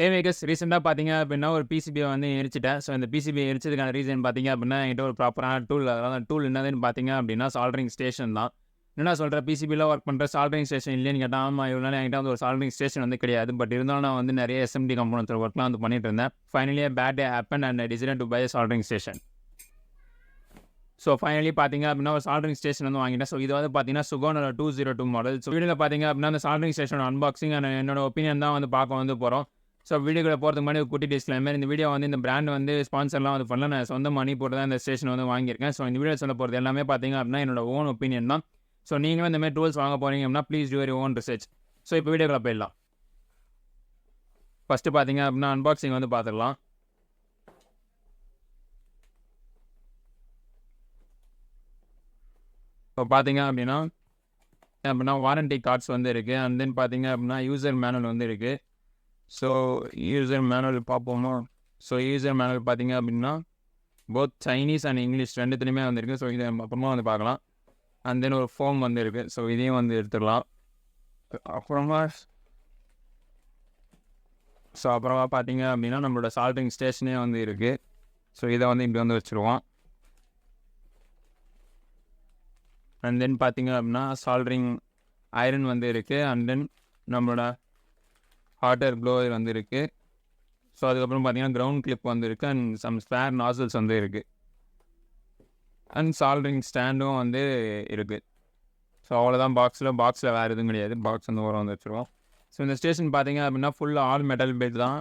ஏவேகஸ் ரீசெண்டாக பார்த்தீங்க அப்படின்னா ஒரு பிசிபியை வந்து எரிச்சிட்டேன். ஸோ இந்த பிசிபியை எரிச்சதுக்கான ரீசன் பார்த்தீங்க அப்படின்னா என்கிட்ட ஒரு ப்ராப்பரான டூல், அதாவது டூல் என்னதுன்னு பார்த்தீங்க அப்படின்னா சால்டரிங் ஸ்டேஷன் தான். என்ன சொல்கிறேன், பிசிபியில் ஒர்க் பண்ணுற சால்டரிங் ஸ்டேஷன் இல்லைன்னு கேட்டால், ஆமாம் இவ்வளோ நாள் என்கிட்ட வந்து ஒரு சால்டரிங் ஸ்டேஷன் வந்து கிடையாது. பட் இருந்தாலும் நான் வந்து நிறைய எஸ்எம்டி கம்பெனிஸ் ஒர்க்லாம் வந்து பண்ணிட்டு இருந்தேன். Finally bad day happen and I decided to buy soldering station. So finally பார்த்தீங்க அப்படின்னா ஒரு சால்டரிங் ஸ்டேஷன் வந்து வாங்கிட்டேன். ஸோ இது வந்து பார்த்தீங்கன்னா சுகோனோட 202 மாடல். ஸோ வீடியோவில் பார்த்தீங்க அப்படின்னா அந்த சால்டரிங் ஸ்டேஷன் அன்பாக்சிங் அண்ட் என்னோட ஒப்பீனியன் தான் வந்து பார்க்க வந்து போகிறோம். ஸோ வீடியோக்குள்ள போகிறதுக்கு முன்னாடி ஒரு குட்டி டிஸ்க்ளைமர். இந்த வீடியோ வந்து இந்த பிராண்ட் வந்து ஸ்பான்சர்லாம் வந்து பண்ணல. நான் சொந்த மணி போட்டு தான் இந்த ஸ்டேஷன் வந்து வாங்கியிருக்கேன். ஸோ இந்த வீடியோ சொல்ல போகிறது எல்லாமே பார்த்தீங்க அப்படின்னா என்னோட ஓன் ஒப்பீனியன் தான். ஸோ நீங்களும் இந்த மாதிரி டூல்ஸ் வாங்க போகிறீங்க அப்படின்னா please do your own research. So இப்போ வீடியோக்குள்ள போயிடலாம். ஃபஸ்ட்டு பார்த்தீங்க அப்படின்னா அன்பாக்சிங் வந்து பார்த்துக்கலாம். இப்போ பார்த்தீங்க அப்படின்னா வாரண்டி கார்ட்ஸ் வந்து இருக்குது. அண்ட் தென் பார்த்தீங்க அப்படின்னா யூசர் மேனுவல் வந்து இருக்குது. ஸோ யூசர் மேனுவல் பார்ப்போமா. ஸோ யூசர் மேனுவல் பார்த்தீங்க அப்படின்னா போத் சைனீஸ் அண்ட் இங்கிலீஷ் ரெண்டுத்துலையுமே வந்துருக்கு. ஸோ இதை அப்புறமா வந்து பார்க்கலாம். அண்ட் தென் ஒரு ஃபோம் வந்து இருக்குது. ஸோ இதையும் வந்து எடுத்துடலாம். அப்புறமா பார்த்தீங்க அப்படின்னா நம்மளோட சால்டரிங் ஸ்டேஷனே வந்து இருக்குது. ஸோ இதை வந்து இப்படி வந்து வச்சுருவோம். அண்ட் தென் பார்த்தீங்க அப்படின்னா சால்டரிங் ஐரன் வந்து இருக்குது. அண்ட் தென் நம்மளோட ஹாட் ஏர் ப்ளோவர் வந்து இருக்குது. ஸோ அதுக்கப்புறம் பார்த்தீங்கன்னா கிரவுண்ட் கிளிப் வந்து இருக்குது. அண்ட் சம் ஸ்பேர் நாசல்ஸ் வந்து இருக்குது. அண்ட் சால்டரிங் ஸ்டாண்டும் வந்து இருக்குது. ஸோ அவ்வளோதான் பாக்ஸில் வேறு எதுவும் கிடையாது. பாக்ஸ் வந்து ஓரம் வந்து வச்சுருவோம். ஸோ இந்த ஸ்டேஷன் பார்த்தீங்க அப்படின்னா ஃபுல்லாக ஆல் மெட்டல் பெட் தான்.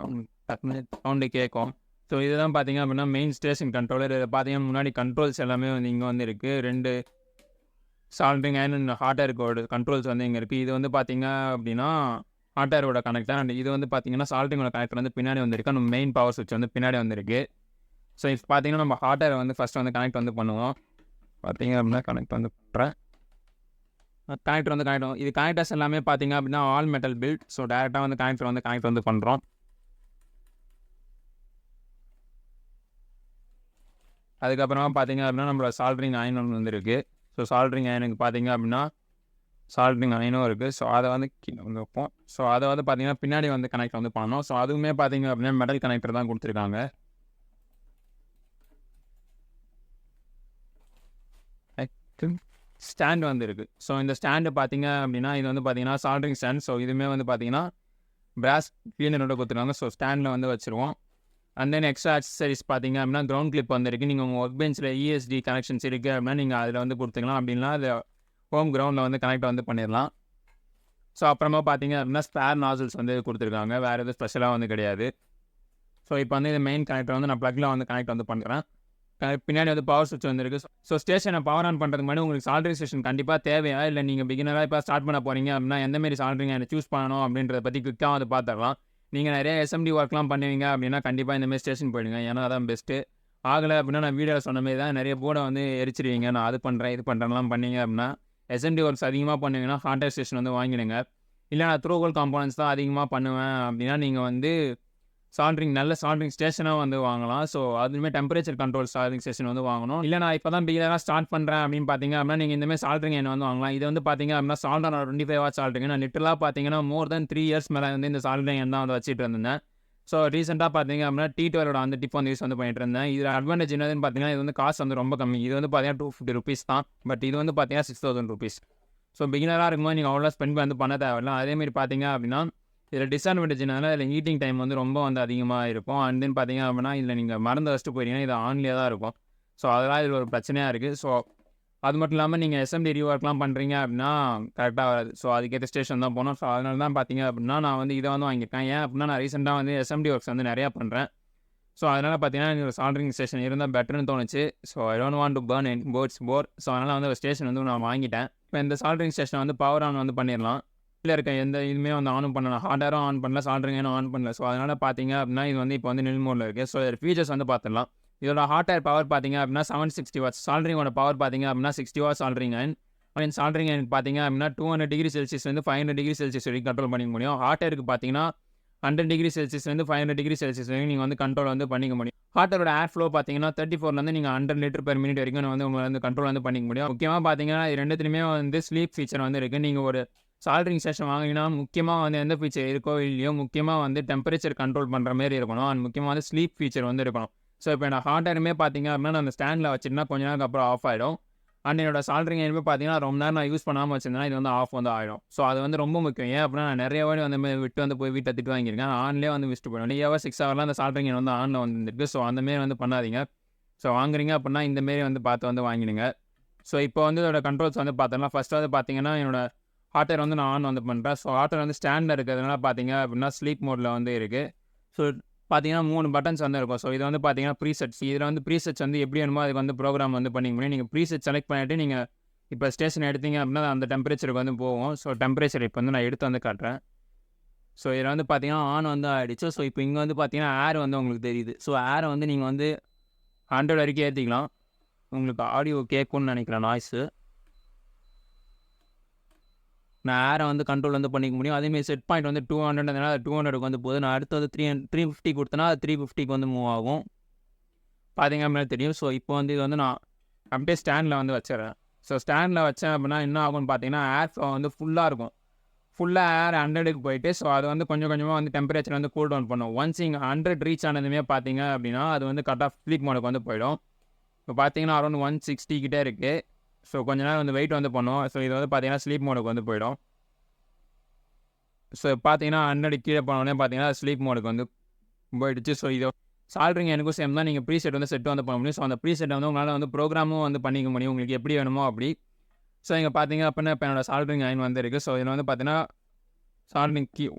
சவுண்டு கேட்கும். ஸோ இதுதான் பார்த்தீங்க அப்படின்னா மெயின் ஸ்டேஷன் கண்ட்ரோலர். இதை பார்த்தீங்கன்னா முன்னாடி கண்ட்ரோல்ஸ் எல்லாமே வந்து இங்கே வந்து இருக்குது. 2 சால்டரிங் அண்ட் ஹாட் ஏரோட கண்ட்ரோல்ஸ் வந்து இங்கே இருக்குது. இது வந்து பார்த்தீங்க அப்படின்னா ஹாட் ஏரோட கனெக்டர். அண்ட் இது வந்து பார்த்தீங்கன்னா சால்டரிங்கோட கனெக்டர் வந்து பின்னாடி வந்துருக்கு. நம்ம மெயின் பவர் சுவிட்ச் வந்து பின்னாடி வந்துருக்கு. ஸோ இப்போ பார்த்தீங்கன்னா நம்ம ஹாட் ஏரை வந்து ஃபஸ்ட்டு வந்து கனெக்ட் வந்து பண்ணுவோம். பார்த்தீங்க அப்படின்னா கனெக்ட் வந்து பண்ணுறேன். கனெக்டர் வந்து கனெக்ட் ஆகும். இது கனெக்டர்ஸ் எல்லாமே பார்த்தீங்க அப்படின்னா ஆல் மெட்டல் பில்ட். ஸோ டேரெக்டாக வந்து கனெக்ட் வந்து பண்ணுறோம். அதுக்கப்புறமா பார்த்தீங்க அப்படின்னா நம்மளோட சால்டரிங் அயன் ஒன்று வந்து இருக்குது. ஸோ சால்டரிங் அயனுக்கு பார்த்தீங்க அப்படின்னா சால்டரிங் அயனும் இருக்குது. ஸோ அதை வந்து கீழே வந்து வைப்போம். ஸோ அதை வந்து பார்த்தீங்கன்னா பின்னாடி வந்து கனெக்ட் வந்து பண்ணணும். ஸோ அதுவுமே பார்த்தீங்க அப்படின்னா மெட்டல் கனெக்டர் தான் கொடுத்துருக்காங்க. ஸ்டாண்ட் வந்து இருக்குது. ஸோ இந்த ஸ்டாண்டு பார்த்தீங்க அப்படின்னா இது வந்து பார்த்தீங்கன்னா சால்டரிங் ஸ்டாண்ட். ஸோ இதுவுமே வந்து பார்த்தீங்கன்னா பிராஸ் கிளீனரோட கொடுத்துருக்காங்க. ஸோ ஸ்டாண்டில் வந்து வச்சுருவோம். அண்ட் தென் எக்ஸ்ட்ரா அக்சசரிஸ் பார்த்தீங்க அப்படின்னா கிரவுண்ட் கிளிப் வந்து இருக்குது. நீங்கள் உங்கள் ஒர்க் பெஞ்சில் இஎஸ்டி கனெக்ஷன்ஸ் இருக்குது அப்படின்னா நீங்கள் அதில் வந்து கொடுத்துக்கலாம். அப்படின்னா அது ஹோம் கிரவுண்டில் வந்து கனெக்ட் வந்து பண்ணிடலாம். ஸோ அப்புறமா பார்த்தீங்க அப்படின்னா ஸ்பேர் நாசல்ஸ் வந்து கொடுத்துருக்காங்க. வேறு எதுவும் ஸ்பெஷலாக வந்து கிடையாது. ஸோ இப்போ வந்து இந்த மெயின் கனெக்டர் வந்து நான் ப்ளக்கில் வந்து கனெக்ட் வந்து பண்ணுறேன். பின்னாடி வந்து பவர் சுவிட்ச் வந்துருக்கு. ஸோ ஸ்டேஷனை பவர் ஆன் பண்ணுறதுக்கு முன்னாடி உங்களுக்கு சால்டரிங் ஸ்டேஷன் கண்டிப்பாக தேவையா, இல்லை நீங்கள் பிகினராக இப்போ ஸ்டார்ட் பண்ண போகிறீங்க அப்படின்னா எந்தமாரி சால்டரிங் அதை சூஸ் பண்ணணும் அப்படின்றத பற்றி குவிக்காக வந்து பார்த்துக்கலாம். நீங்கள் நிறைய எஸ்எம்டி ஒர்க்லாம் பண்ணுவீங்க அப்படின்னா கண்டிப்பாக இந்தமாதிரி ஸ்டேஷன் போயிடுங்க. ஏன்னா அதான் பெஸ்ட்டு. ஆகலை அப்படின்னா நான் வீடியோவில் சொன்ன மாதிரி தான் நிறைய போர்டை வந்து எரிச்சிருவீங்க. நான் அது பண்ணுறேன் இது பண்ணுறேன்லாம் பண்ணீங்க அப்படின்னா எஸ்எம்டி ஒர்க்ஸ் அதிகமாக பண்ணுவீங்கன்னா ஹாட் ஏர் ஸ்டேஷன் வந்து வாங்கிடுங்க. இல்லை நான் த்ரூகோல் காம்பனன்ட்ஸ் தான் அதிகமாக பண்ணுவேன் அப்படின்னா நீங்கள் வந்து நல்ல சால்டரிங் ஸ்டேஷனாக வந்து வாங்கலாம். ஸோ அதுவுமே டெம்பரேச்சர் கண்ட்ரோல் சால்டரிங் ஸ்டேஷன் வந்து வாங்கணும். இல்லை நான் இப்போ தான் பிகினராக ஸ்டார்ட் பண்ணுறேன் அப்படின்னு பார்த்தீங்க அப்படின்னா நீங்கள் இந்தமாதிரி சால்டரிங் என்ன வந்து வாங்கலாம். இது வந்து பார்த்தீங்க அப்படின்னா சால்டர் 25 வாட் சால்டரிங். நான் லிட்டரலாக பார்த்தீங்கன்னா மோர் தென் 3 இயர்ஸ் மேலே வந்து இந்த சால்டரிங் தான் வந்து வச்சுட்டு இருந்தேன். ஸோ ரீசெண்டாக பார்த்தீங்க அப்படின்னா T12 அந்த டிப் வந்து யூஸ் வந்து பண்ணிட்டு இருந்தேன். இதில் அட்வான்டேஜ் என்னதுன்னு பார்த்தீங்கன்னா இது வந்து காஸ்ட் வந்து ரொம்ப கம்மி. இது வந்து பார்த்தீங்கன்னா 250 rupees தான். பட் இது வந்து பார்த்தீங்கன்னா 6000 rupees. ஸோ பிகினராக இருக்கும்போது நீங்கள் அவ்வளோ ஸ்பெண்ட் வந்து பண்ண தேவையில்லை. அதேமாதிரி பார்த்தீங்க அப்படின்னா இதில் டிஸ்அட்வான்டேஜ்னால இதில் ஹீட்டிங் டைம் வந்து ரொம்ப வந்து அதிகமாக இருக்கும். அண்ட் தென் பார்த்தீங்க அப்படின்னா இதில் நீங்கள் மறந்து வச்சுட்டு போயிட்டீங்கன்னா இது ஆன்லேயே தான் இருக்கும். ஸோ அதெல்லாம் இதில் ஒரு பிரச்சனையாக இருக்குது. ஸோ அது மட்டும் இல்லாமல் நீங்கள் எஸ்எம்டி ரீஒர்க்லாம் பண்ணுறீங்க அப்படின்னா கரெக்டாக வராது. ஸோ அதுக்கேற்ற ஸ்டேஷன் தான் போகணும். ஸோ அதனால தான் பார்த்தீங்க அப்படின்னா நான் வந்து இதை வந்து வாங்கியிருக்கேன். ஏன் அப்படின்னா நான் ரீசெண்டாக வந்து எஸ்எம்டி ஒர்க்ஸ் வந்து நிறையா பண்ணுறேன். ஸோ அதனால் பார்த்தீங்கன்னா எனக்கு ஒரு சால்டரிங் ஸ்டேஷன் இருந்தால் பெட்டர்னு தோணுச்சு. So I don't want to burn any board. So அதனால் வந்து ஒரு ஸ்டேஷன் வந்து நான் வாங்கிட்டேன். இப்போ இந்த சால்டரிங் ஸ்டேஷனை வந்து பவர் ஆன் வந்து பண்ணிடலாம். கீழே இருக்க எந்த இதுவுமே வந்து ஆனும் பண்ணலாம். ஹாட் ஏரும் ஆன் பண்ணல, சால்டரிங் ஆன் பண்ணல. ஸோ அதனால் பார்த்தீங்க அப்படின்னா இது வந்து இப்போ வந்து நில் மோடில் இருக்குது. ஸோ இதோட ஃபீச்சர்ஸ் வந்து பார்த்துடலாம். இதோட ஹாட் ஏர் பவர் பார்த்தீங்க அப்படின்னா 760 வாட்ஸ். சால்டரிங்கோட பவர் பார்த்தீங்க அப்படின்னா 60 watts soldering iron. And soldering iron பார்த்தீங்க அப்படின்னா 200 டிகிரி செல்சியஸ் வந்து 500 டிகிரி செல்சியஸ் வரைக்கும் கண்ட்ரோல் பண்ணிக்க முடியும். ஹாட் ஏருக்கு பார்த்தீங்கன்னா 100 டிகிரி செல்சியஸ் வந்து 500 டிகிரி செல்சியஸ் வரைக்கும் நீங்கள் வந்து கண்ட்ரோல் வந்து பண்ணிக்க முடியும். ஹாட் ஏரோட ஏர் ஃப்ளோ பார்த்தீங்கன்னா 34லேருந்து நீங்கள் 100 லிட்டர் பெர் மினிட் வரைக்கும் வந்து உங்களை வந்து கண்ட்ரோல் வந்து பண்ணிக்க முடியும். முக்கியமாக பார்த்தீங்கன்னா இது ரெண்டுத்துலையுமே வந்து ஸ்லீப் ஃபீச்சர் வந்து இருக்குது. நீங்கள் ஒரு சால்ட்ரிங் ஸ்டேஷன் வாங்கினீங்கன்னா முக்கியமாக வந்து எந்த ஃபீச்சர் இருக்கோ இல்லையோ முக்கியமாக வந்து டெம்பரேச்சர் கண்ட்ரோல் பண்ணுற மாதிரி இருக்கணும். அண்ட் முக்கியமாக வந்து ஸ்லீப் ஃபீச்சர் வந்து இருக்கணும். ஸோ இப்போ நான் ஹாட் ஏருமே பார்த்தீங்க அப்படின்னா நான் அந்த ஸ்டாண்டில் வச்சுட்டுனா கொஞ்ச நேரம் அப்புறம் ஆஃப் ஆகிடும். அண்ட் என்னோட சால்ட்ரிங் ஐயனுமே பார்த்தீங்கன்னா ரொம்ப நேரம் நான் யூஸ் பண்ணாமல் வச்சிருந்தேன்னா இது வந்து ஆஃப் வந்து ஆகிடும். ஸோ அது வந்து ரொம்ப முக்கியம். ஏன் அப்படின்னா நான் நிறைய வாட்டி வந்து விட்டு வந்து போய் வீட்டில் திட்டு வாங்கியிருக்கேன். ஆன்லேயே வந்து விட்டு போயிடும். 3 ஹவர்ஸ் 6 ஹவர்லாம் அந்த சால்ட்ரிங் வந்து ஆனில் வந்துருக்கு. ஸோ அந்தமாரி வந்து பண்ணாதீங்க. ஸோ வாங்குறீங்க அப்படின்னா இந்தமாரி வந்து பார்த்து வந்து வாங்கிடுங்க. ஸோ இப்போ வந்து இதோட கண்ட்ரோல்ஸ் வந்து பார்த்தோம்னா ஃபஸ்ட்டு வந்து பார்த்தீங்கன்னா என்னோட ஹாட் ஏர் வந்து நான் ஆன் வந்து பண்ணுறேன். ஸோ ஹாட் ஏர் வந்து ஸ்டாண்டில் இருக்கிறதுனால பார்த்தீங்க அப்படின்னா ஸ்லீப் மோடில் வந்து இருக்குது. ஸோ பார்த்தீங்கன்னா 3 பட்டன்ஸ் வந்து இருக்கும். ஸோ இது வந்து பார்த்தீங்கன்னா ப்ரீசெட்ஸ். இதில் வந்து ப்ரீசெட்ஸ் வந்து எப்படி வேணுமோ அதுக்கு வந்து ப்ரோக்ராம் வந்து பண்ணிக்க முடியும். நீங்கள் ப்ரீசெட் செலக்ட் பண்ணிவிட்டு நீங்கள் இப்போ ஸ்டேஷன் எடுத்தீங்க அப்படின்னா அந்த டெம்பரேச்சருக்கு வந்து போகும். ஸோ டெம்பரேச்சர் இப்போ வந்து நான் எடுத்து வந்து காட்டுறேன். ஸோ இதில் வந்து பார்த்தீங்கன்னா ஆன் வந்து ஆகிடுச்சு. ஸோ இப்போ இங்கே வந்து பார்த்தீங்கன்னா ஏர் வந்து உங்களுக்கு தெரியுது. ஸோ ஏரை வந்து நீங்கள் வந்து 100 வரைக்கும் ஏற்றிக்கலாம். உங்களுக்கு ஆடியோ கேட்கும்னு நினைக்கிறேன் நாய்ஸு. நான் ஏரை வந்து கண்ட்ரோல் வந்து பண்ணிக்க முடியும். அதேமாதிரி செட் பாயிண்ட் வந்து 200 200க்கு வந்து போகுது. நான் அடுத்து வந்து 350 கொடுத்தேன்னா அது 350க்கு வந்து மூவ் ஆகும். பார்த்தீங்க அப்படின்னா தெரியும். ஸோ இப்போ வந்து இது வந்து நான் அப்படியே ஸ்டாண்டில் வந்து வச்சிடறேன். ஸோ ஸ்டாண்டில் வச்சேன் அப்படின்னா என்ன ஆகும்னு பார்த்தீங்கன்னா ஏர் ஃப்ளோ வந்து ஃபுல்லாக இருக்கும். ஃபுல்லாக ஏர் 100க்கு போயிட்டு ஸோ அது வந்து கொஞ்சம் கொஞ்சமாக வந்து டெம்பரேச்சர் வந்து கூல் டவுன் பண்ணும். ஒன்ஸ் இங்கே 100 ரீச் ஆனதுமே பார்த்தீங்க அப்படின்னா அது வந்து கட் ஆஃப் ஸ்லீப் மோடுக்கு வந்து போயிடும். இப்போ பார்த்தீங்கன்னா அரௌண்ட் 160 கிட்டே இருக்குது. ஸோ கொஞ்ச நேரம் வந்து வெயிட் வந்து பண்ணும். ஸோ இது வந்து பார்த்தீங்கன்னா ஸ்லீப் மோடுக்கு வந்து போயிடும். ஸோ பார்த்தீங்கன்னா 100 கீழே போனோடனே பார்த்தீங்கன்னா ஸ்லீப் மோடுக்கு வந்து போயிடுச்சு. ஸோ இது சால்ட்ரிங் எனக்கும் சேம் தான். நீங்கள் ப்ரீசெட் வந்து செட் வந்து பண்ண முடியும். ஸோ அந்த ப்ரீசெட்டை வந்து உங்களால் வந்து ப்ரோக்ராமும் வந்து பண்ணிக்க முடியும். உங்களுக்கு எப்படி வேணுமோ அப்படி. ஸோ இங்கே பார்த்தீங்க அப்படின்னா இப்போ என்னோட சால்ட்ரிங் அயன் வந்து இருக்குது. ஸோ இதில் வந்து பார்த்தீங்கன்னா சால்ட்ரிங்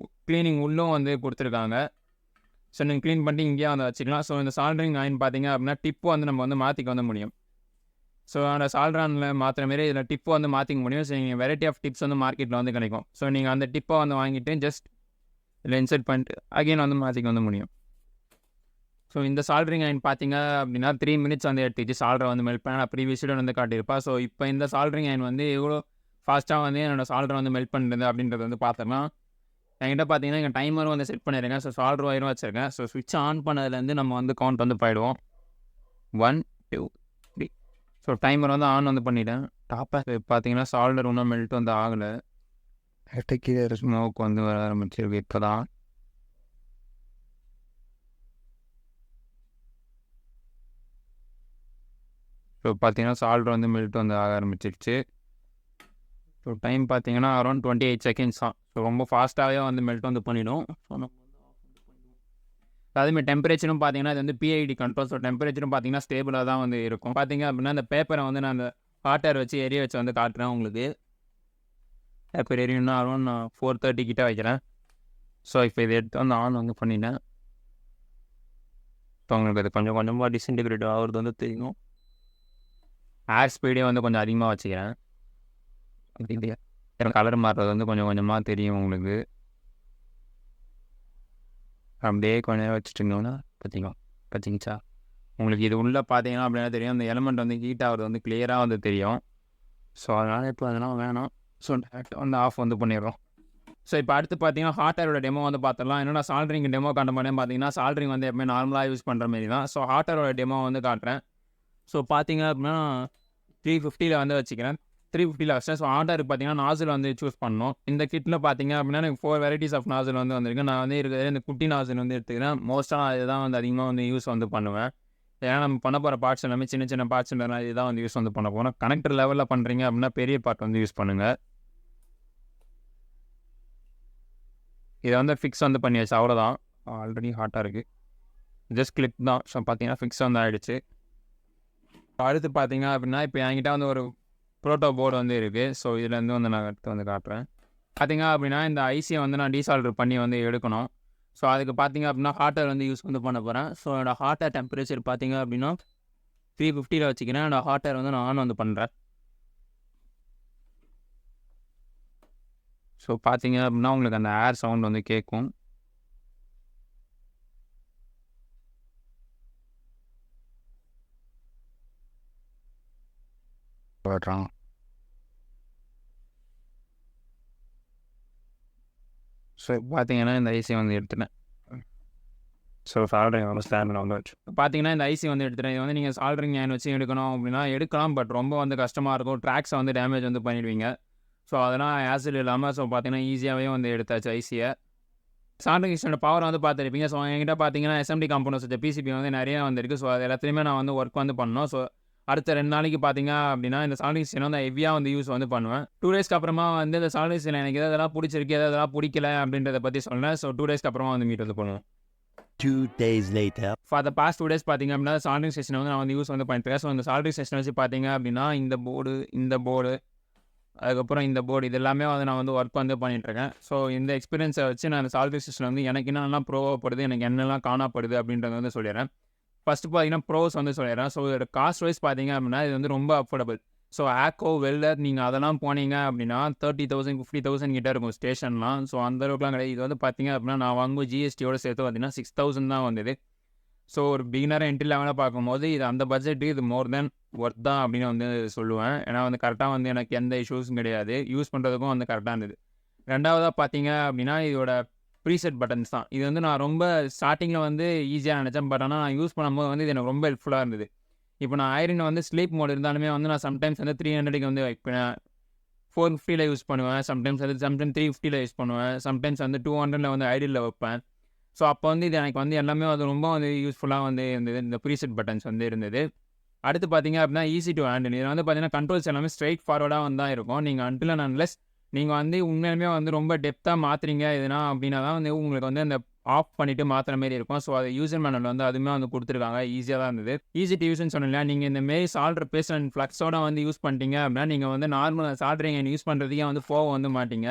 க்ளீனிங் உள்ளும் வந்து கொடுத்துருக்காங்க. ஸோ நீங்கள் க்ளீன் பண்ணிட்டு இங்கேயே வந்து வச்சுக்கலாம். ஸோ இந்த சால்ட்ரிங் அயன் பார்த்தீங்க அப்படின்னா டிப்பு வந்து நம்ம வந்து மாற்றிக்க வந்து முடியும். ஸோ அந்த சால்ட்ரானில் மாற்றுற மாரி இதில் டிப்பு வந்து மாற்றிக்க முடியும். ஸோ நீங்கள் வெரைட்டி ஆஃப் டிப்ஸ் வந்து மார்க்கெட்டில் வந்து கிடைக்கும். ஸோ நீங்கள் அந்த டிப்பை வந்து வாங்கிட்டு ஜஸ்ட் இதில் இன்சர்ட் பண்ணிட்டு அகைன் வந்து மாற்றிக்க வந்து முடியும். ஸோ இந்த சால்ட்ரிங் அயன் பார்த்தீங்க அப்படின்னா 3 மினிட்ஸ் வந்து எடுத்துச்சு சால்ட்ரை வந்து மெல்ட் பண்ண. நான் ப்ரீவியஸ் வீடியோ வந்து காட்டியிருப்பேன். ஸோ இப்போ இந்த சால்ட்ரிங் அயன் வந்து எவ்வளோ ஃபாஸ்ட்டாக வந்து என்னோட சால்ட்ரை வந்து மெல்ட் பண்ணுறது அப்படின்றது வந்து பார்த்தோம்னா என்கிட்ட பார்த்தீங்கன்னா எங்கள் டைமரும் வந்து செட் பண்ணியிருக்கேன். ஸோ சால்ட்ரு ஒயரும் வச்சுருக்கேன். ஸோ ஸ்விட்ச் ஆன் பண்ணதுலேருந்து நம்ம வந்து கவுண்ட் வந்து போயிடுவோம். 1 2 3. ஸோ டைமர் வந்து ஆன் வந்து பண்ணிவிட்டேன். டாப்பாக பார்த்தீங்கன்னா சால்டர் இன்னும் மெல்ட் வந்து ஆகலை. கீழே ஸ்மோக் வந்து வர ஆரம்பிச்சிருக்கு இப்போ தான். ஸோ பார்த்தீங்கன்னா சால்டர் வந்து மெல்ட் வந்து ஆக ஆரம்பிச்சிருச்சு. ஸோ டைம் பார்த்தீங்கன்னா அரௌண்ட் 28 செகண்ட்ஸ் தான். ஸோ ரொம்ப ஃபாஸ்ட்டாகவே வந்து மெல்ட் வந்து பண்ணிவிடும். ஸோ நம்ம அதேமாதிரி டெம்பரேச்சரும் பார்த்தீங்கன்னா இது வந்து பிஐடி கண்ட்ரோல். ஸோ டெம்பரேச்சரும் பார்த்தீங்கன்னா ஸ்டேபிளாக தான் வந்து இருக்கும். பார்த்தீங்க அப்படின்னா அந்த பேப்பரை வந்து நான் அந்த ஹாட் ஏர் வச்சு எரிய வச்சு வந்து காட்டுறேன் உங்களுக்கு. பேப்பர் எரியும்னா அரௌண்ட் நான் 4:30 கிட்ட வைக்கிறேன். ஸோ இப்போ இதை எடுத்து வந்து ஆன் வந்து பண்ணிட்டேன். ஸோ உங்களுக்கு அது கொஞ்சம் கொஞ்சமாக டிஸ்இன்டிகிரேட் ஆகுறது வந்து தெரியும். ஏர் ஸ்பீடே வந்து கொஞ்சம் அதிகமாக வச்சுக்கிறேன். கலர் மாறுறது வந்து கொஞ்சம் கொஞ்சமாக தெரியும் உங்களுக்கு. அப்படியே கொஞ்சம் நேரம் வச்சுட்டு இருந்தோன்னா பார்த்தீங்களா உங்களுக்கு இது உள்ளே பார்த்தீங்கன்னா அப்படின்னா தெரியும். அந்த எலமெண்ட் வந்து ஹீட் ஆகிறது வந்து கிளியராக வந்து தெரியும். ஸோ அதனால் இப்போ அதெல்லாம் வேணாம். ஸோ டேரக்ட் வந்து ஆஃப் வந்து பண்ணிடுறோம். ஸோ இப்போ அடுத்து பார்த்தீங்கன்னா ஹாட் ஏரோட டெமோ வந்து பார்த்துடலாம். என்னோட சால்ட்ரிங் டெமோ காட்ட மாட்டேன். பார்த்தீங்கன்னா சால்ட்ரிங் வந்து எப்பவுமே நார்மலாக யூஸ் பண்ணுற மாரி தான். ஸோ ஹாட் ஏரோட டெமோ வந்து காட்டுறேன். ஸோ பார்த்தீங்க அப்படின்னா 350 வந்து வச்சுக்கிறேன். 350 வச்சேன். ஸோ ஹாட் ஏருக்கு பார்த்தீங்கன்னா நாசில் வந்து சூஸ் பண்ணணும். இந்த கிட்டில் பார்த்தீங்க அப்படின்னா எனக்கு 4 வெரைட்டிஸ் ஆஃப் நாசில் வந்து வந்திருக்கு. நான் வந்து இருக்கிறது இந்த குட்டி நாசில் வந்து எடுத்துக்கிறேன். மோஸ்ட்டாக நான் இதுதான் வந்து அதிகமாக வந்து யூஸ் வந்து பண்ணுவேன். ஏன்னா நம்ம பண்ண போகிற பார்ட்ஸ் எல்லாமே சின்ன சின்ன பார்ட்ஸ்ன்றதுனால இதுதான் வந்து யூஸ் வந்து பண்ண போகிறோம். கனெக்டர் லெவலில் பண்ணுறீங்க அப்படின்னா பெரிய பார்ட் வந்து யூஸ் பண்ணுங்கள். இதை வந்து ஃபிக்ஸ் வந்து பண்ணியாச்சு. அவ்வளோதான். ஆல்ரெடி ஹாட்டாக இருக்குது. ஜஸ்ட் கிளிக் தான். ஸோ பார்த்தீங்கன்னா ஃபிக்ஸ் வந்து ஆகிடுச்சு. அடுத்து பார்த்தீங்க அப்படின்னா இப்போ என்கிட்ட வந்து ஒரு ப்ரோட்டோ போர்டு வந்து இருக்குது. ஸோ இதுலேருந்து வந்து நான் எடுத்து வந்து காட்டுறேன். பார்த்தீங்க அப்படின்னா இந்த ஐசியை வந்து நான் டீசால்டர் பண்ணி வந்து எடுக்கணும். ஸோ அதுக்கு பார்த்தீங்க அப்படின்னா ஹாட் ஏர் வந்து யூஸ் வந்து பண்ண போகிறேன். ஸோ என்னோட ஹாட் ஏர் டெம்பரேச்சர் பார்த்தீங்க அப்படின்னா 350 வச்சுக்கிறேன். என்னோட ஹாட் ஏர் வந்து நான் ஆன் வந்து பண்ணுறேன். ஸோ பார்த்தீங்க அப்படின்னா உங்களுக்கு அந்த ஏர் சவுண்ட் வந்து கேட்கும். போடுறான். ஸோ பார்த்தீங்கன்னா இந்த ஐசி வந்து எடுத்துட்டேன். ஸோ சால்ட்ரிங் வந்து ஸ்டாண்டில் வந்து வச்சு பார்த்தீங்கன்னா இந்த ஐசி வந்து எடுத்துட்டேன். இது வந்து நீங்கள் சால்ட்ரிங் ஏன் வச்சு எடுக்கணும் அப்படின்னா எடுக்கலாம். பட் ரொம்ப வந்து கஷ்டமாக இருக்கும். ட்ராக்ஸை வந்து டேமேஜ் வந்து பண்ணிடுவீங்க. ஸோ அதெல்லாம் ஆசிட் இல்லாமல் ஸோ பார்த்தீங்கன்னா ஈஸியாகவே வந்து எடுத்தாச்சு ஐசியை. சால்டரிங் ஸ்டேஷனோட பவர் வந்து பார்த்துருப்பீங்க. ஸோ என்கிட்ட பார்த்தீங்கன்னா எஸ்எம்டி காம்பனன்ட்ஸ் வச்ச பிசிபி வந்து நிறைய வந்துருக்கு. ஸோ அது எல்லாத்துலேயுமே நான் வந்து ஒர்க் வந்து பண்ணணும். ஸோ அடுத்த 2 நாளைக்கு பார்த்தீங்க அப்படின்னா இந்த சால்டரிங் ஸ்டேஷன் வந்து ஹெவியாக வந்து யூஸ் வந்து பண்ணுவேன். 2 டேஸ்க்கு அப்புறமா வந்து இந்த சால்டரிங் ஸ்டேஷன் எனக்கு எதெல்லாம் பிடிச்சிருக்கு எதெல்லாம் பிடிக்கல அப்படின்றத பற்றி சொன்னேன். ஸோ 2 டேஸ்க்கு அப்புறமா வந்து மீட் வந்து பண்ணுவோம். 2 days later. For the past 2 days பார்த்தீங்க அப்படின்னா சால்டரிங் ஸ்டேஷனை வந்து நான் வந்து யூஸ் வந்து பண்ணிட்டுருக்கேன். ஸோ இந்த சால்டரிங் ஸ்டேஷனை வச்சு பார்த்தீங்க அப்படின்னா இந்த போர்டு அதுக்கப்புறம் இந்த போர்டு இது எல்லாமே வந்து நான் வந்து ஒர்க் வந்து பண்ணிகிட்ருக்கேன். ஸோ இந்த எக்ஸ்பீரியன்ஸை வச்சு நான் இந்த சால்டரிங் ஸ்டேஷன் வந்து எனக்கு என்னென்னலாம் ப்ரோவாகப்படுது எனக்கு என்னெல்லாம் காணப்படுது அப்படின்றத வந்து சொல்லிடுறேன். ஃபஸ்ட்டு பார்த்தீங்கன்னா ப்ரோஸ் வந்து சொல்லிடுறேன். ஸோ இதோட காஸ்ட் வைஸ் பார்த்தீங்க அப்படின்னா இது வந்து ரொம்ப அஃபோர்டபுள். ஸோ ஆக்கோ வெல்லர் நீங்கள் அதெல்லாம் போனீங்க அப்படின்னா 30,000 50,000 கிட்ட இருக்கும் ஸ்டேஷன்லாம். ஸோ அந்த அளவுக்குலாம் கிடையாது. இது வந்து பார்த்தீங்க அப்படின்னா நான் வாங்கும்போது ஜிஎஸ்டியோட சேர்த்து பார்த்தீங்கன்னா 6,000 தான் வந்தது. ஸோ ஒரு பிகினராக என்ட்ரி லெவலாக பார்க்கும்போது இது அந்த பட்ஜெட்டுக்கு இது மோர் தென் ஒர்த் தான் அப்படின்னு வந்து சொல்லுவேன். ஏன்னா வந்து கரெக்டாக வந்து எனக்கு எந்த இஷ்யூஸும் கிடையாது. யூஸ் பண்ணுறதுக்கும் வந்து கரெக்டாக இருந்தது. ரெண்டாவதாக பார்த்தீங்க அப்படின்னா இதோட ப்ரீசெட் பட்டன்ஸ் தான். இது வந்து நான் ரொம்ப ஸ்டார்டிங்கில் வந்து ஈஸியாக நினச்சேன். பட் ஆனால் நான் யூஸ் பண்ணும்போது வந்து இது எனக்கு ரொம்ப ஹெல்ப்ஃபுல்லாக இருந்தது. இப்போ நான் ஐரன் வந்து ஸ்லீப் மோட் இருந்தாலுமே வந்து நான் சம்டைம்ஸ் வந்து 300க்கு வந்து வைப்பேன். 450ல் யூஸ் பண்ணுவேன். சம்டைம்ஸ் 350ல் யூஸ் பண்ணுவேன். சம்டைம்ஸ் வந்து 200ல் வந்து ஐடியில் வைப்பேன். ஸோ அப்போ வந்து இது எனக்கு வந்து எல்லாமே அது ரொம்ப வந்து யூஸ்ஃபுல்லாக வந்து இருந்தது. இந்த ப்ரீசெட் பட்டன்ஸ் வந்து இருந்தது. அடுத்து பார்த்தீங்க அப்படின்னா ஈஸி டு ஹேண்டில். இதில் வந்து பார்த்தீங்கன்னா கண்ட்ரோல்ஸ் எல்லாமே ஸ்ட்ரெயிட் ஃபார்வர்டாக வந்து தான் இருக்கும். நீங்கள் அன்டில் அண்ட் அன்லெஸ் நீங்கள் வந்து உண்மையிலுமே வந்து ரொம்ப டெப்த்தாக மாற்றுறீங்க எதுனா அப்படின்னா தான் வந்து உங்களுக்கு வந்து அந்த ஆஃப் பண்ணிவிட்டு மாற்றுற மாரி இருக்கும். ஸோ அது யூசர் மேனுவல் வந்து அதுவுமே வந்து கொடுத்துருக்காங்க. ஈஸியாக தான் இருந்தது. ஈஸி டு யூஸ்ன்னு சொன்னீங்களா, நீங்கள் இந்த மாரி சால்டர் பேஸ்ட் அண்ட் ஃப்ளக்ஸோட வந்து யூஸ் பண்ணிட்டீங்க அப்படின்னா நீங்கள் வந்து நார்மல் சால்டரிங் யூஸ் பண்ணுறதுக்கே வந்து போக வந்து மாட்டீங்க.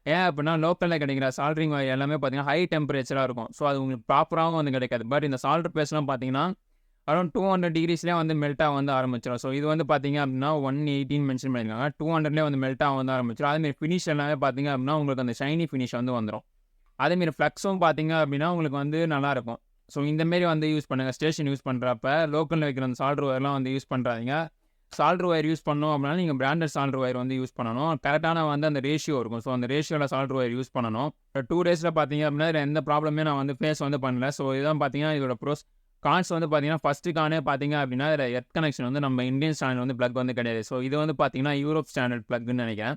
ஏன் அப்படின்னா லோக்கலில் கிடைக்கிற சால்டரிங் எல்லாமே பார்த்தீங்கன்னா ஹை டெம்பரேச்சராக இருக்கும். ஸோ அது உங்களுக்கு ப்ராப்பராகவும் வந்து கிடைக்காது. பட் இந்த சால்டர் பேஸ்ட்லாம் பார்த்தீங்கன்னா அரௌண்ட் 200 டிகிரிஸ்லேயே வந்து மெல்ட்டாக வந்து ஆரம்பிச்சிடும். ஸோ இது வந்து பார்த்தீங்க அப்படின்னா 118 மென்ஷன் பண்ணியிருக்காங்க. 200லேயே வந்து மெல்ட்டாக வந்து ஆரம்பிச்சிடும். அதேமாரி ஃபினிஷ் எல்லாமே பார்த்தீங்க அப்படின்னா உங்களுக்கு அந்த ஷைனி ஃபினிஷ் வந்து வந்துடும். அதேமாரி ஃப்ளக்ஸும் பார்த்தீங்க அப்படின்னா உங்களுக்கு வந்து நல்லாயிருக்கும். ஸோ இந்தமாரி வந்து யூஸ் பண்ணுங்கள். ஸ்டேஷன் யூஸ் பண்ணுறப்ப லோக்கலில் வைக்கிற அந்த சால்டர் ஒயர்லாம் வந்து யூஸ் பண்ணுறாதீங்க. சால்டர் ஒயர் யூஸ் பண்ணோம் அப்படின்னா நீங்கள் பிராண்டட் சால்டர் ஒயர் வந்து யூஸ் பண்ணணும். கரெக்டான வந்து அந்த ரேஷியோ இருக்கும். ஸோ அந்த ரேஷியோவில் சால்டர் ஒயர் யூஸ் பண்ணணும். 2 டேஸில் பார்த்தீங்க அப்படின்னா இதில் எந்த ப்ராப்ளமே நான் வந்து ஃபேஸ் வந்து பண்ணல. ஸோ இதுதான் பார்த்தீங்கன்னா இதோட ப்ரோஸ். கான்ஸ் வந்து பார்த்தீங்கன்னா ஃபஸ்ட்டு கானே பார்த்தீங்க அப்படின்னா இதில் எர்த் கனெக்ஷன் வந்து நம்ம இந்தியன் ஸ்டாண்டர்ட் வந்து ப்ளக் வந்து கிடையாது. ஸோ இது வந்து பார்த்தீங்கன்னா யூரோப் ஸ்டாண்டர்ட் ப்ளக்னு நினைக்கிறேன்.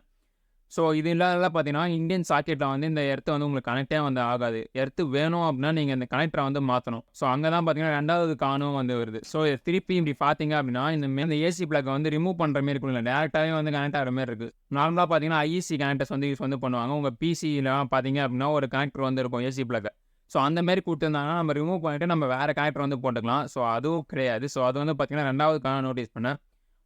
ஸோ இது இல்லாத பார்த்தீங்கன்னா இந்தியன் சாக்கெட்டில் வந்து இந்த எர்த்து வந்து உங்களுக்கு கனெக்டே வந்து ஆகாது. எர்த்து வேணும் அப்படின்னா நீங்கள் இந்த கனெக்டரை வந்து மாற்றணும். ஸோ அங்கே தான் பார்த்தீங்கன்னா 2வது கானும் வந்து வருது. ஸோ திருப்பி இப்படி பார்த்தீங்க அப்படின்னா இந்த ஏசி பிளக்கை வந்து ரிமூவ் பண்ணுற மாரி இருக்கும். இல்லை டேரெக்டாகவே வந்து கனெக்ட் ஆகிற மாதிரி இருக்குது. நார்மலாக பார்த்தீங்கன்னா ஐஇசி கனெக்டர்ஸ் வந்து யூஸ் வந்து பண்ணுவாங்க. உங்கள் பிசியில் பார்த்தீங்க அப்படின்னா ஒரு கனெக்டர் வந்து இருக்கும் ஏசி பிளக்கை. ஸோ அந்த மாரி கொடுத்துருந்தாங்கன்னா நம்ம ரிமூவ் பண்ணிவிட்டு நம்ம வேறு கனெக்டர் வந்து போட்டுக்கலாம். ஸோ அதுவும் கிடையாது. ஸோ அது வந்து பார்த்தீங்கன்னா 2வது கான நோட்டீஸ் பண்ணேன்.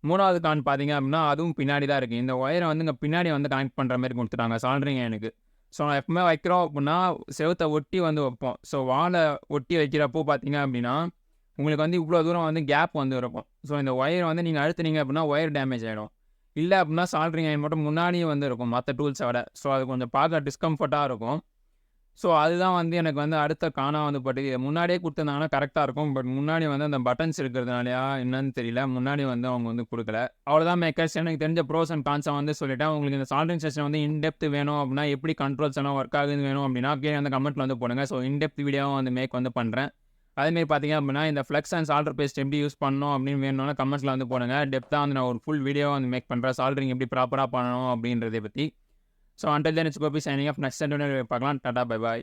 3வது கான் பார்த்தீங்க அப்படின்னா அதுவும் பின்னாடி தான் இருக்குது. இந்த ஒயரை வந்து இங்கே பின்னாடி வந்து கனெக்ட் பண்ணுற மாதிரி கொடுத்துட்டாங்க சால்டரிங் எனக்கு. ஸோ நான் எப்பவுமே வைக்கிறோம் அப்படின்னா செவுத்தை ஒட்டி வந்து வைப்போம். ஸோ வாலை ஒட்டி வைக்கிறப்போ பார்த்தீங்க அப்படின்னா உங்களுக்கு வந்து இவ்வளோ தூரம் வந்து கேப் வந்து இருக்கும். ஸோ இந்த ஒயர் வந்து நீங்கள் அழுத்துனீங்க அப்படின்னா ஒயர் டேமேஜ் ஆகிடும். இல்லை அப்படின்னா சால்டரிங் அயன் மட்டும் முன்னாடியே வந்து இருக்கும் மற்ற டூல்ஸை விட. ஸோ அது கொஞ்சம் பார்க்க டிஸ்கம்ஃபர்ட்டாக இருக்கும். ஸோ அதுதான் வந்து எனக்கு வந்து அடுத்த காணா வந்து பட்டு முன்னாடியே கொடுத்துருந்தாங்கன்னா கரெக்டாக இருக்கும். பட் முன்னாடி வந்து அந்த பட்டன்ஸ் இருக்கிறதுனாலையா என்னன்னு தெரியல. முன்னாடி வந்து அவங்க வந்து கொடுக்கல. அவ்வளோதான் மேக்கர்ஸ். எனக்கு தெரிஞ்ச ப்ரோஸ் அண்ட் கான்ஸை வந்து சொல்லிட்டேன். உங்களுக்கு இந்த சால்டரிங் செஷன் வந்து இன்டெப்த் வேணும் அப்படின்னா எப்படி கண்ட்ரோல்ஸ் எல்லாம் ஒர்க் ஆகுதுன்னு வேணும் அப்படின்னா கீழே வந்து கமெண்ட்டில் வந்து போடுங்க. ஸோ இன்டெப்த் வீடியோவும் வந்து மேக் வந்து பண்ணுறேன். அதேமாரி பார்த்தீங்க அப்படின்னா இந்த ஃப்ளக்ஸ் அண்ட் சால்டர் பேஸ்ட் எப்படி யூஸ் பண்ணணும் அப்படின்னு வேணும்னா கமெண்ட்ஸில் வந்து போடுங்க. டெப்த்தாக வந்து நான் ஒரு ஃபுல் வீடியோ வந்து மேக் பண்ணுறேன். சால்டரிங் எப்படி ப்ராப்பராக பண்ணணும் அப்படின்றதை பற்றி. So until then it's Gopi signing off. Next time பார்க்கலாம். Tata bye bye.